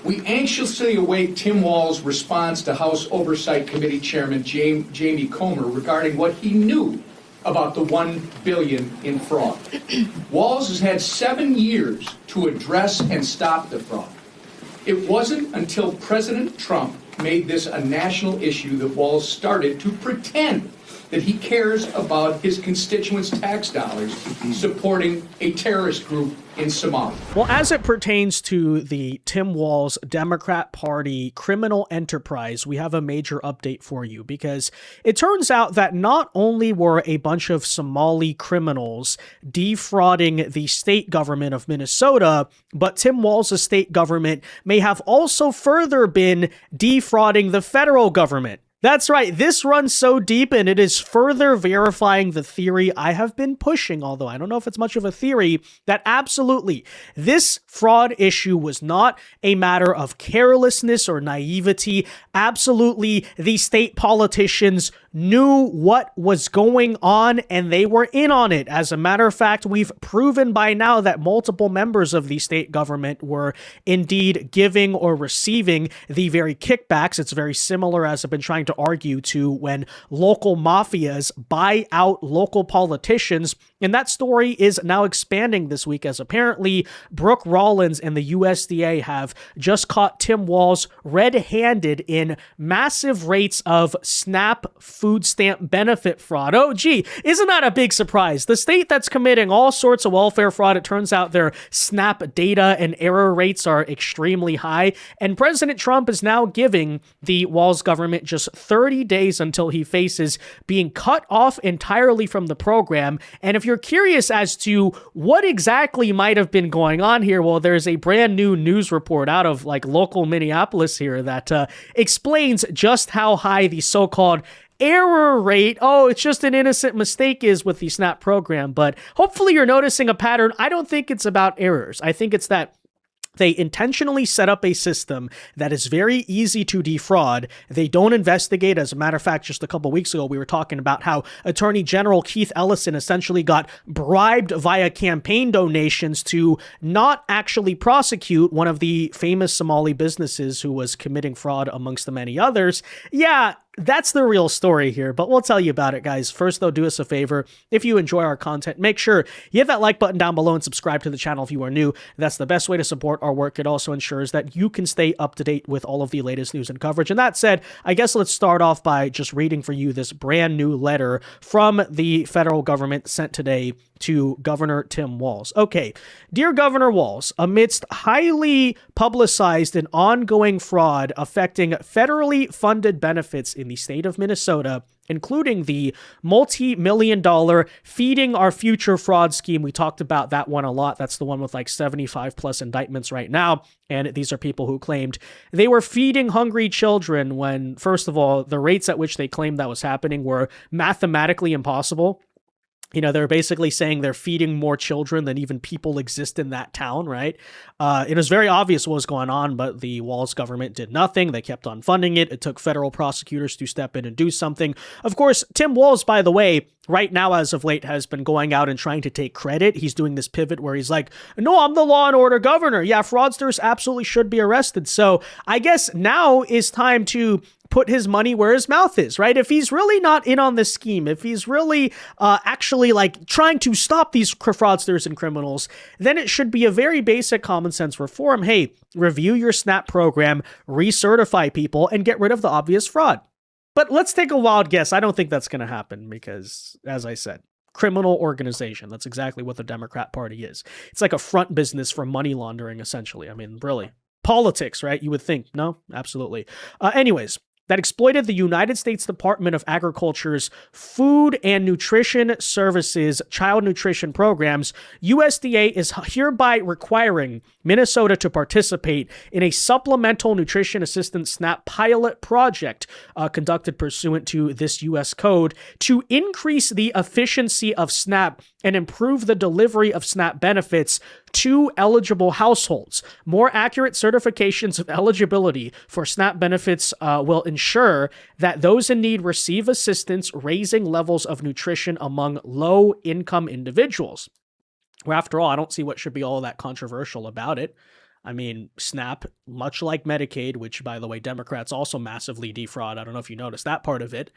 We anxiously await Tim Walz's response to House Oversight Committee Chairman Jamie Comer regarding what he knew about the $1 billion in fraud. Walz has had 7 years to address and stop the fraud. It wasn't until President Trump made this a national issue that Walz started to pretend that he cares about his constituents' tax dollars supporting a terrorist group in Somalia. Well, as it pertains to the Tim Walz Democrat Party criminal enterprise, we have a major update for you, because it turns out that not only were a bunch of Somali criminals defrauding the state government of Minnesota, but Tim Walz's state government may have also further been defrauding the federal government. That's right, this runs so deep, and it is further verifying the theory I have been pushing, although I don't know if it's much of a theory, that absolutely this fraud issue was not a matter of carelessness or naivety. Absolutely, the state politicians knew what was going on, and they were in on it. As a matter of fact, we've proven by now that multiple members of the state government were indeed giving or receiving the very kickbacks. It's very similar, as I've been trying to argue, to when local mafias buy out local politicians. And that story is now expanding this week, as apparently Brooke Rollins and the USDA have just caught Tim Walz red-handed in massive rates of SNAP food stamp benefit fraud. Oh, gee, isn't that a big surprise? The state that's committing all sorts of welfare fraud, it turns out their SNAP data and error rates are extremely high. And President Trump is now giving the Walz government just 30 days until he faces being cut off entirely from the program. And if you're curious as to what exactly might have been going on here, well, there's a brand new news report out of local Minneapolis here that explains just how high the so-called error rate, oh, it's just an innocent mistake, is with the SNAP program. But hopefully you're noticing a pattern. I don't think it's about errors. I think it's that they intentionally set up a system that is very easy to defraud. They don't investigate. As a matter of fact, just a couple weeks ago, we were talking about how Attorney General Keith Ellison essentially got bribed via campaign donations to not actually prosecute one of the famous Somali businesses who was committing fraud amongst the many others. Yeah, that's the real story here, but we'll tell you about it, guys. First, though, do us a favor. If you enjoy our content, make sure you hit that like button down below and subscribe to the channel if you are new. That's the best way to support our work. It also ensures that you can stay up to date with all of the latest news and coverage. And that said, I guess let's start off by just reading for you this brand new letter from the federal government sent today to Governor Tim Walz. Okay, dear Governor Walz, amidst highly publicized and ongoing fraud affecting federally funded benefits in the state of Minnesota, including the multi-million-dollar Feeding Our Future fraud scheme. We talked about that one a lot. That's the one with 75 plus indictments right now. And these are people who claimed they were feeding hungry children when, first of all, the rates at which they claimed that was happening were mathematically impossible. You know, they're basically saying they're feeding more children than even people exist in that town, right? It was very obvious what was going on, but the Walz government did nothing. They kept on funding it. It took federal prosecutors to step in and do something. Of course, Tim Walz, by the way, right now, as of late, has been going out and trying to take credit. He's doing this pivot where he's like, no, I'm the law and order governor. Yeah, fraudsters absolutely should be arrested. So I guess now is time to put his money where his mouth is, right? If he's really not in on this scheme, if he's really actually trying to stop these fraudsters and criminals, then it should be a very basic common sense reform. Hey, review your SNAP program, recertify people, and get rid of the obvious fraud. But let's take a wild guess. I don't think that's going to happen because, as I said, criminal organization. That's exactly what the Democrat Party is. It's like a front business for money laundering, essentially. I mean, really. Politics, right? You would think. No? Absolutely. Anyways, that exploited the United States Department of Agriculture's Food and Nutrition Services child nutrition programs, USDA is hereby requiring Minnesota to participate in a supplemental nutrition assistance SNAP pilot project conducted pursuant to this U.S. code to increase the efficiency of SNAP and improve the delivery of SNAP benefits to eligible households. More accurate certifications of eligibility for SNAP benefits will ensure that those in need receive assistance raising levels of nutrition among low-income individuals. Well, after all, I don't see what should be all that controversial about it. I mean, SNAP, much like Medicaid, which, by the way, Democrats also massively defraud, I don't know if you noticed that part of it,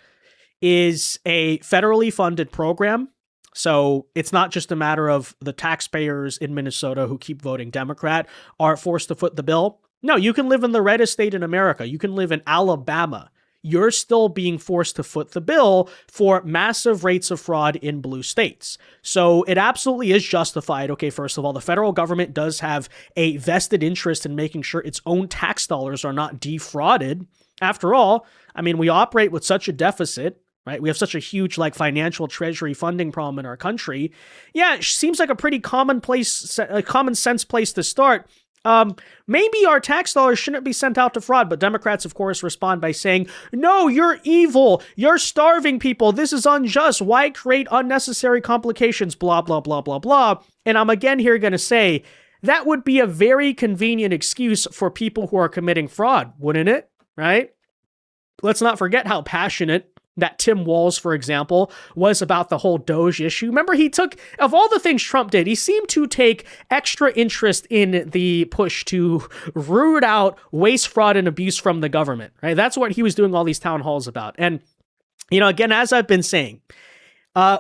is a federally funded program. So it's not just a matter of the taxpayers in Minnesota who keep voting Democrat are forced to foot the bill. No, you can live in the reddest state in America. You can live in Alabama. You're still being forced to foot the bill for massive rates of fraud in blue states. So it absolutely is justified. Okay, first of all, the federal government does have a vested interest in making sure its own tax dollars are not defrauded. After all, I mean, we operate with such a deficit, right? We have such a huge financial treasury funding problem in our country. Yeah, it seems like a pretty common sense place to start. Maybe our tax dollars shouldn't be sent out to fraud, but Democrats, of course, respond by saying, no, you're evil. You're starving people. This is unjust. Why create unnecessary complications? Blah, blah, blah, blah, blah. And I'm again here going to say that would be a very convenient excuse for people who are committing fraud, wouldn't it? Right? Let's not forget how passionate that Tim Walz, for example, was about the whole Doge issue. Remember, he took, of all the things Trump did, he seemed to take extra interest in the push to root out waste, fraud, and abuse from the government, right? That's what he was doing all these town halls about. And, again, as I've been saying,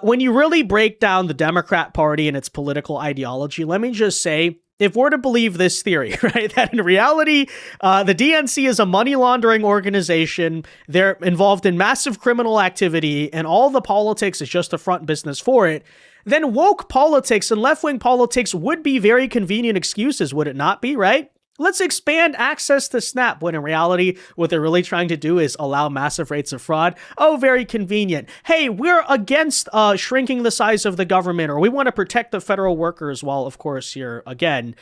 when you really break down the Democrat Party and its political ideology, let me just say, if we're to believe this theory, right, that in reality, the DNC is a money laundering organization, they're involved in massive criminal activity, and all the politics is just a front business for it, then woke politics and left-wing politics would be very convenient excuses, would it not be, right? Let's expand access to SNAP, when in reality, what they're really trying to do is allow massive rates of fraud. Oh, very convenient. Hey, we're against shrinking the size of the government, or we want to protect the federal workers, while, of course, you're, again,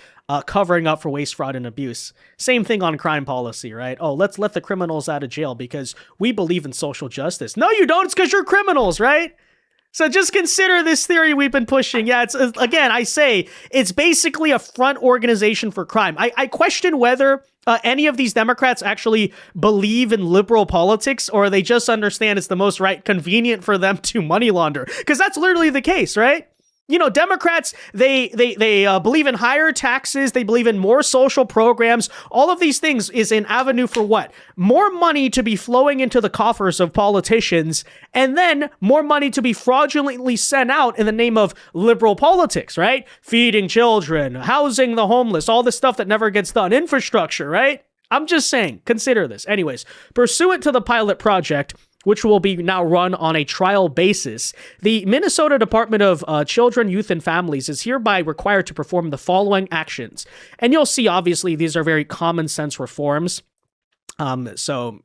covering up for waste, fraud, and abuse. Same thing on crime policy, right? Oh, let's let the criminals out of jail because we believe in social justice. No, you don't. It's because you're criminals, right? So just consider this theory we've been pushing. Yeah, it's again, I say, it's basically a front organization for crime. I question whether any of these Democrats actually believe in liberal politics, or they just understand it's the most convenient for them to money launder. Because that's literally the case, right? Democrats, they believe in higher taxes. They believe in more social programs. All of these things is an avenue for what? More money to be flowing into the coffers of politicians, and then more money to be fraudulently sent out in the name of liberal politics, right? Feeding children, housing the homeless, all the stuff that never gets done, infrastructure, right? I'm just saying, consider this. Anyways, pursuant to the pilot project, which will be now run on a trial basis, the Minnesota Department of Children, Youth, and Families is hereby required to perform the following actions. And you'll see, obviously, these are very common sense reforms. So,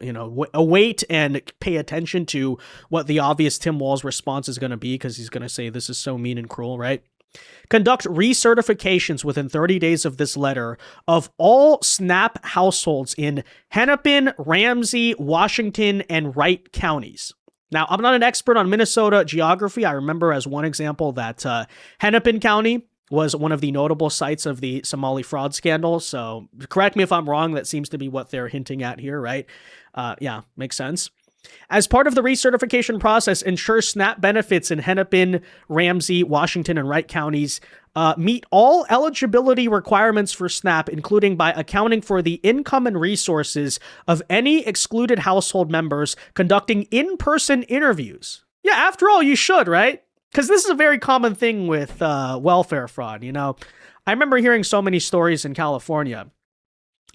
await and pay attention to what the obvious Tim Walz response is going to be, because he's going to say this is so mean and cruel, right? Conduct recertifications within 30 days of this letter of all SNAP households in Hennepin, Ramsey, Washington, and Wright counties. Now, I'm not an expert on Minnesota geography. I remember as one example that Hennepin County was one of the notable sites of the Somali fraud scandal. So correct me if I'm wrong. That seems to be what they're hinting at here, right? Yeah, makes sense. As part of the recertification process, ensure SNAP benefits in Hennepin, Ramsey, Washington, and Wright counties meet all eligibility requirements for SNAP, including by accounting for the income and resources of any excluded household members, conducting in-person interviews. Yeah, after all, you should, right? Because this is a very common thing with welfare fraud, I remember hearing so many stories in California.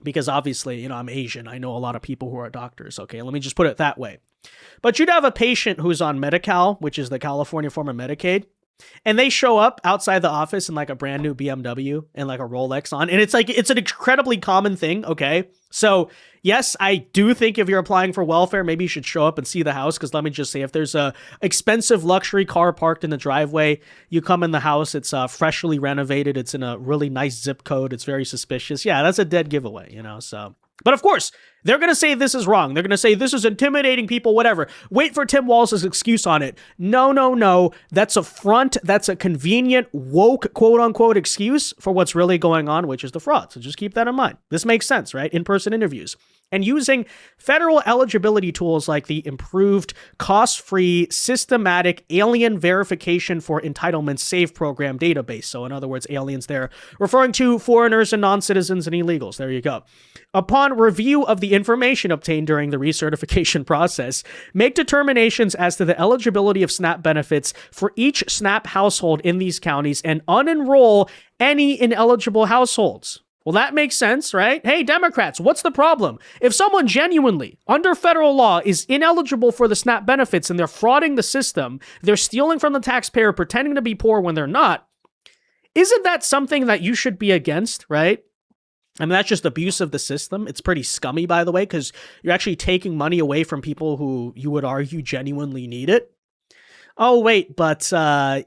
Because obviously, I'm Asian. I know a lot of people who are doctors. Okay, let me just put it that way. But you'd have a patient who's on Medi-Cal, which is the California form of Medicaid, and they show up outside the office in a brand new BMW and a Rolex on. And it's an incredibly common thing. Okay. So yes, I do think if you're applying for welfare, maybe you should show up and see the house. Cause let me just say, if there's a expensive luxury car parked in the driveway, you come in the house, it's freshly renovated. It's in a really nice zip code. It's very suspicious. Yeah. That's a dead giveaway, so. But of course, they're going to say this is wrong. They're going to say this is intimidating people, whatever. Wait for Tim Walz's excuse on it. No. That's a front. That's a convenient, woke, quote unquote, excuse for what's really going on, which is the fraud. So just keep that in mind. This makes sense, right? In-person interviews. and using federal eligibility tools like the improved, cost-free, systematic alien verification for entitlements SAVE program database. So in other words, aliens there, referring to foreigners and non-citizens and illegals. There you go. Upon review of the information obtained during the recertification process, make determinations as to the eligibility of SNAP benefits for each SNAP household in these counties and unenroll any ineligible households. Well, that makes sense, right? Hey, Democrats, what's the problem? If someone genuinely, under federal law, is ineligible for the SNAP benefits and they're frauding the system, they're stealing from the taxpayer, pretending to be poor when they're not, isn't that something that you should be against, right? I mean, that's just abuse of the system. It's pretty scummy, by the way, because you're actually taking money away from people who you would argue genuinely need it. Oh, wait, but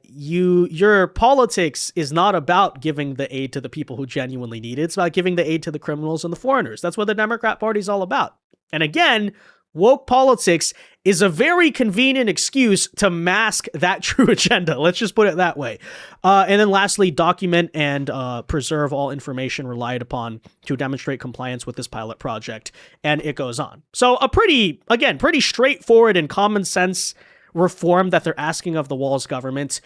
your politics is not about giving the aid to the people who genuinely need it. It's about giving the aid to the criminals and the foreigners. That's what the Democrat Party is all about. And again, woke politics is a very convenient excuse to mask that true agenda. Let's just put it that way. And then lastly, document and preserve all information relied upon to demonstrate compliance with this pilot project. And it goes on. So a pretty straightforward and common sense reform that they're asking of the Walz government.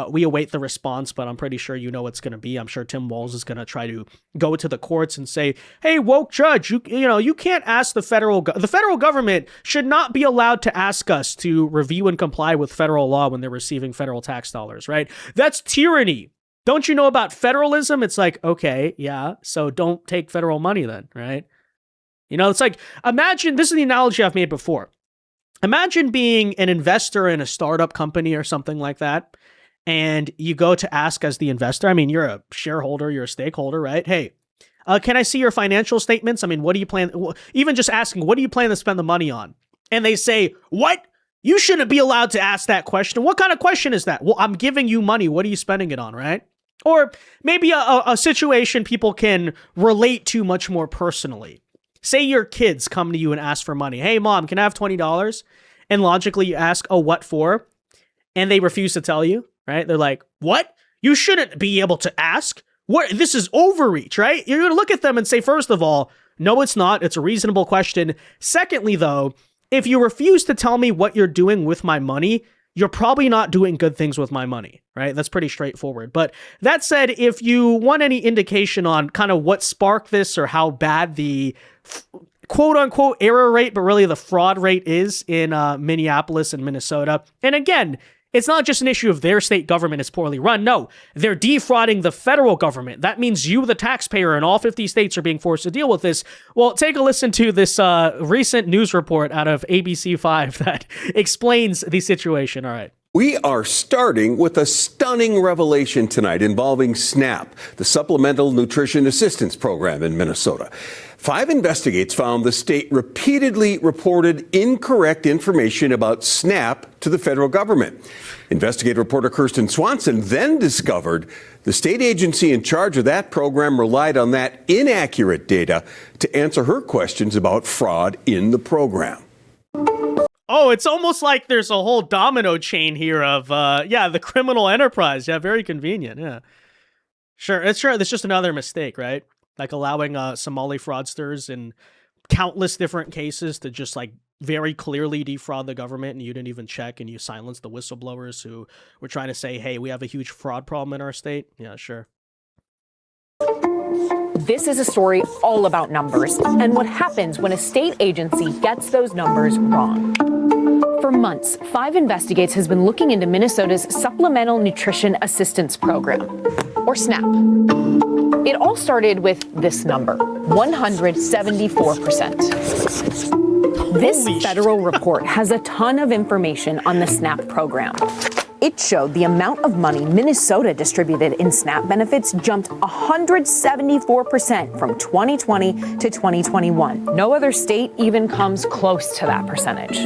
We await the response, but I'm pretty sure you know what's going to be. I'm sure Tim Walz is going to try to go to the courts and say, hey, woke judge, you can't ask the federal government should not be allowed to ask us to review and comply with federal law when they're receiving federal tax dollars, right? That's tyranny. Don't you know about federalism? It's like, okay, yeah, so don't take federal money then, right? It's like, imagine, this is the analogy I've made before. Imagine being an investor in a startup company or something like that, and you go to ask as the investor, I mean, you're a shareholder, you're a stakeholder, right? Hey, can I see your financial statements? I mean, what do you plan, even just asking, what do you plan to spend the money on? And they say, what? You shouldn't be allowed to ask that question. What kind of question is that? Well, I'm giving you money. What are you spending it on, right? Or maybe a situation people can relate to much more personally. Say your kids come to you and ask for money. Hey, mom, can I have $20? And logically you ask, oh, what for? And they refuse to tell you, right? They're like, what? You shouldn't be able to ask. What? This is overreach, right? You're going to look at them and say, first of all, no, it's not. It's a reasonable question. Secondly, though, if you refuse to tell me what you're doing with my money, you're probably not doing good things with my money, right? That's pretty straightforward. But that said, if you want any indication on kind of what sparked this or how bad the quote unquote error rate, but really the fraud rate is in Minneapolis and Minnesota. And again, it's not just an issue of their state government is poorly run. No, they're defrauding the federal government. That means you, the taxpayer, and all 50 states are being forced to deal with this. Well, take a listen to this recent news report out of ABC5 that explains the situation. All right. We are starting with a stunning revelation tonight involving SNAP, the Supplemental Nutrition Assistance Program in Minnesota. 5 investigators found the state repeatedly reported incorrect information about SNAP to the federal government. Investigative reporter Kirsten Swanson then discovered the state agency in charge of that program relied on that inaccurate data to answer her questions about fraud in the program. Oh, it's almost like there's a whole domino chain here of, the criminal enterprise. Yeah, very convenient. Yeah. Sure. It's just another mistake, right? Like allowing Somali fraudsters in countless different cases to just like very clearly defraud the government, and you didn't even check, and you silenced the whistleblowers who were trying to say, hey, we have a huge fraud problem in our state. Yeah, sure. This is a story all about numbers and what happens when a state agency gets those numbers wrong. For months, 5 Investigates has been looking into Minnesota's Supplemental Nutrition Assistance Program, or SNAP. It all started with this number, 174%. This federal report has a ton of information on the SNAP program. It showed the amount of money Minnesota distributed in SNAP benefits jumped 174% from 2020 to 2021. No other state even comes close to that percentage.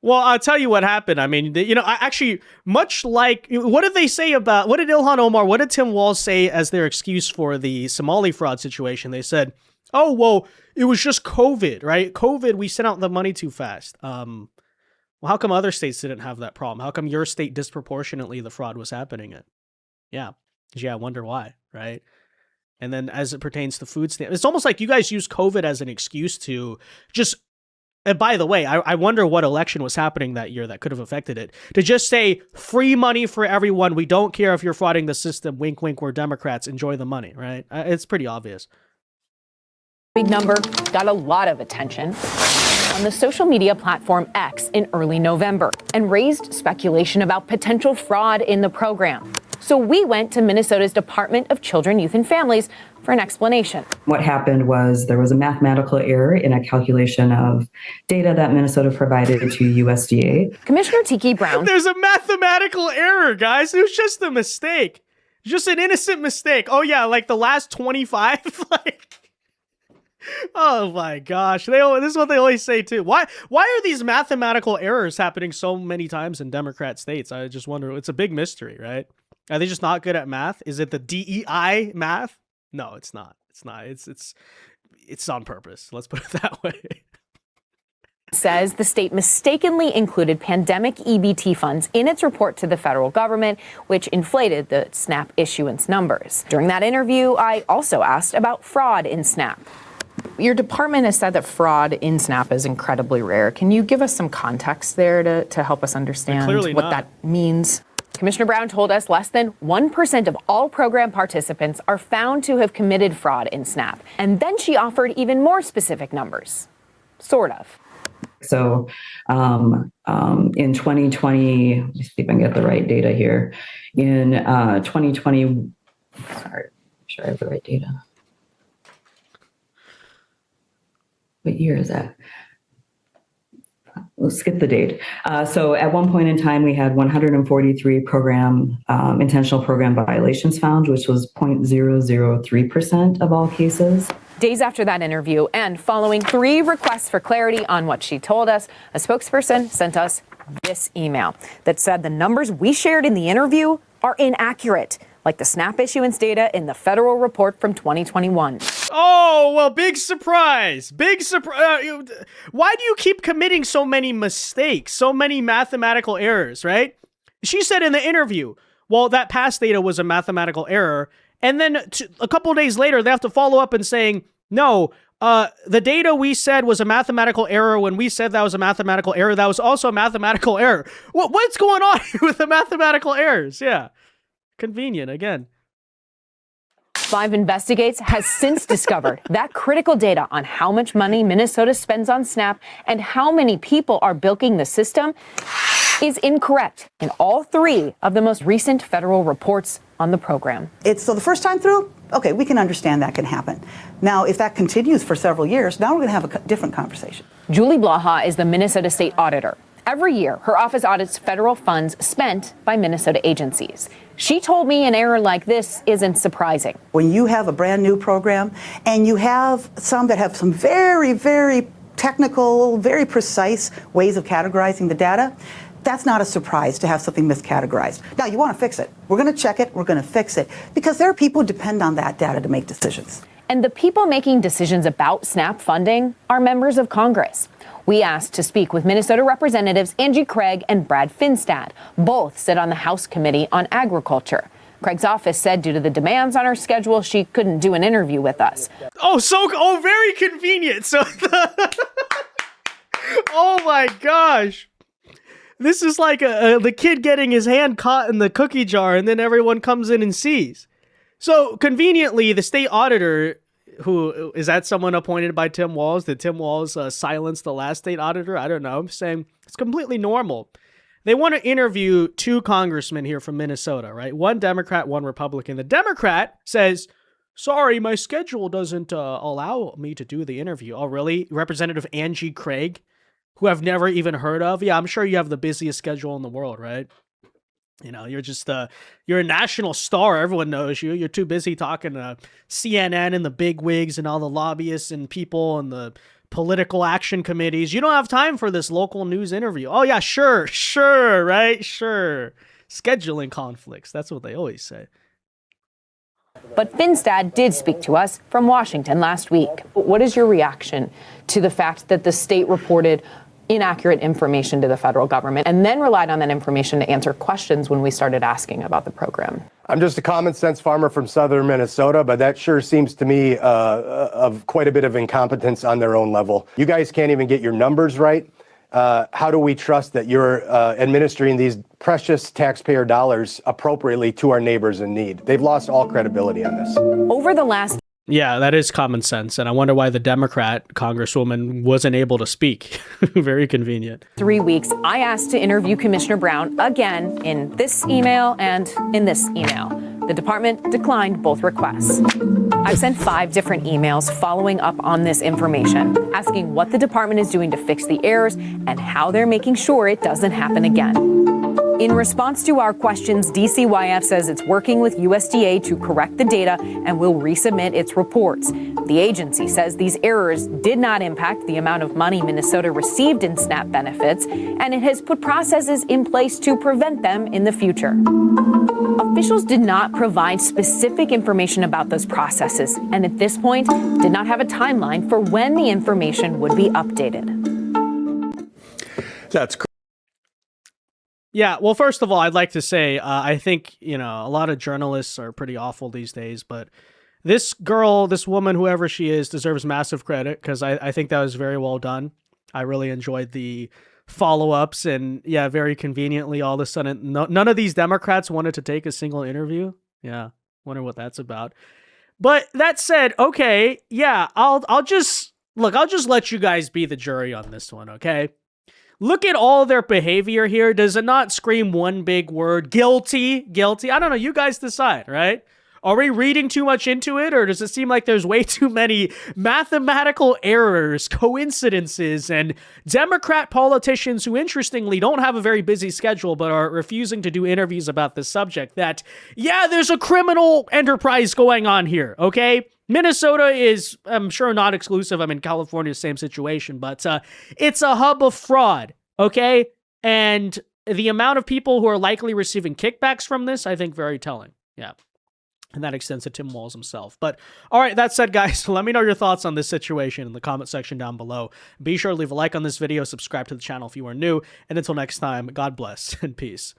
Well, I'll tell you what happened. I mean, I actually, much like, what did they say about, what did Ilhan Omar, what did Tim Walz say as their excuse for the Somali fraud situation? They said, oh, well, it was just COVID, right? COVID, we sent out the money too fast. Well, how come other states didn't have that problem? How come your state disproportionately the fraud was happening in? Yeah, I wonder why, right? And then as it pertains to food stamps, it's almost like you guys use COVID as an excuse to just, and by the way, I wonder what election was happening that year that could have affected it, to just say free money for everyone. We don't care if you're frauding the system. Wink, wink, we're Democrats. Enjoy the money, right? It's pretty obvious. Big number got a lot of attention on the social media platform X in early November and raised speculation about potential fraud in the program. So we went to Minnesota's Department of Children, Youth, and Families for an explanation. What happened was there was a mathematical error in a calculation of data that Minnesota provided to USDA. Commissioner Tiki Brown. There's a mathematical error, guys. It was just a mistake. Just an innocent mistake. Oh, yeah, like the last 25? Oh my gosh. This is what they always say too. Why are these mathematical errors happening so many times in Democrat states? I just wonder. It's a big mystery, right? Are they just not good at math? Is it the DEI math? No, it's not. It's not. It's on purpose. Let's put it that way. Says the state mistakenly included pandemic EBT funds in its report to the federal government, which inflated the SNAP issuance numbers. During that interview, I also asked about fraud in SNAP. Your department has said that fraud in SNAP is incredibly rare. Can you give us some context there to help us understand what that means? Commissioner Brown told us less than 1% of all program participants are found to have committed fraud in SNAP. And then she offered even more specific numbers. Sort of. So in 2020, let me see if I can get the right data here. In 2020, sorry, make sure I have the right data. What year is that? We'll skip the date. So at one point in time, we had 143 intentional program violations found, which was 0.003% of all cases. Days after that interview and following 3 requests for clarity on what she told us, a spokesperson sent us this email that said the numbers we shared in the interview are inaccurate, like the SNAP issuance data in the federal report from 2021. Oh, well, big surprise. Big surprise. Why do you keep committing so many mistakes, so many mathematical errors, right? She said in the interview, well, that past data was a mathematical error. And then a couple of days later, they have to follow up and saying, no, the data we said was a mathematical error. When we said that was a mathematical error, that was also a mathematical error. What's going on with the mathematical errors? Yeah. Convenient again. 5 Investigates has since discovered that critical data on how much money Minnesota spends on SNAP and how many people are bilking the system is incorrect in all 3 of the most recent federal reports on the program. So the first time through, okay, we can understand that can happen. Now, if that continues for several years, now we're going to have a different conversation. Julie Blaha is the Minnesota State Auditor. Every year, her office audits federal funds spent by Minnesota agencies. She told me an error like this isn't surprising. When you have a brand new program and you have some that have some very, very technical, very precise ways of categorizing the data, that's not a surprise to have something miscategorized. Now, you want to fix it. We're going to check it. We're going to fix it because there are people who depend on that data to make decisions. And the people making decisions about SNAP funding are members of Congress. We asked to speak with Minnesota Representatives Angie Craig and Brad Finstad. Both sit on the House Committee on Agriculture. Craig's office said due to the demands on her schedule, she couldn't do an interview with us. Oh, very convenient. So, oh my gosh. This is like the kid getting his hand caught in the cookie jar and then everyone comes in and sees. So conveniently, the state auditor, who is that someone appointed by Tim Walz? Did Tim Walz silence the last state auditor? I don't know. I'm saying it's completely normal. They want to interview 2 congressmen here from Minnesota, right? 1 Democrat, 1 Republican. The Democrat says, sorry, my schedule doesn't allow me to do the interview. Oh, really? Representative Angie Craig, who I've never even heard of. Yeah, I'm sure you have the busiest schedule in the world, right? You know, you're just you're a national star. Everyone knows you. You're too busy talking to CNN and the big wigs and all the lobbyists and people and the political action committees. You don't have time for this local news interview. Oh, yeah, sure, right? Sure. Scheduling conflicts. That's what they always say. But Finstad did speak to us from Washington last week. What is your reaction to the fact that the state reported inaccurate information to the federal government and then relied on that information to answer questions when we started asking about the program. I'm just a common sense farmer from southern Minnesota, but that sure seems to me of quite a bit of incompetence on their own level. You guys can't even get your numbers right. How do we trust that you're administering these precious taxpayer dollars appropriately to our neighbors in need? They've lost all credibility on this. Over the last Yeah, that is common sense. And I wonder why the Democrat congresswoman wasn't able to speak. Very convenient. 3 weeks, I asked to interview Commissioner Brown again in this email and in this email. The department declined both requests. I've sent 5 different emails following up on this information, asking what the department is doing to fix the errors and how they're making sure it doesn't happen again. In response to our questions, DCYF says it's working with USDA to correct the data and will resubmit its reports. The agency says these errors did not impact the amount of money Minnesota received in SNAP benefits, and it has put processes in place to prevent them in the future. Officials did not provide specific information about those processes, and at this point did not have a timeline for when the information would be updated. That's Yeah, well, first of all, I'd like to say, I think, a lot of journalists are pretty awful these days, but this girl, this woman, whoever she is, deserves massive credit because I think that was very well done. I really enjoyed the follow-ups, and yeah, very conveniently, all of a sudden, none of these Democrats wanted to take a single interview. Yeah, wonder what that's about. But that said, okay, yeah, I'll just let you guys be the jury on this one, okay? Look at all their behavior here. Does it not scream one big word? Guilty, guilty. I don't know. You guys decide, right? Are we reading too much into it, or does it seem like there's way too many mathematical errors, coincidences, and Democrat politicians who, interestingly, don't have a very busy schedule but are refusing to do interviews about this subject that, yeah, there's a criminal enterprise going on here, okay? Minnesota is, I'm sure, not exclusive. I'm in California, same situation, but it's a hub of fraud, okay? And the amount of people who are likely receiving kickbacks from this, I think, very telling. Yeah. And that extends to Tim Walz himself. But all right, that said, guys, let me know your thoughts on this situation in the comment section down below. Be sure to leave a like on this video, subscribe to the channel if you are new, and until next time, God bless and peace.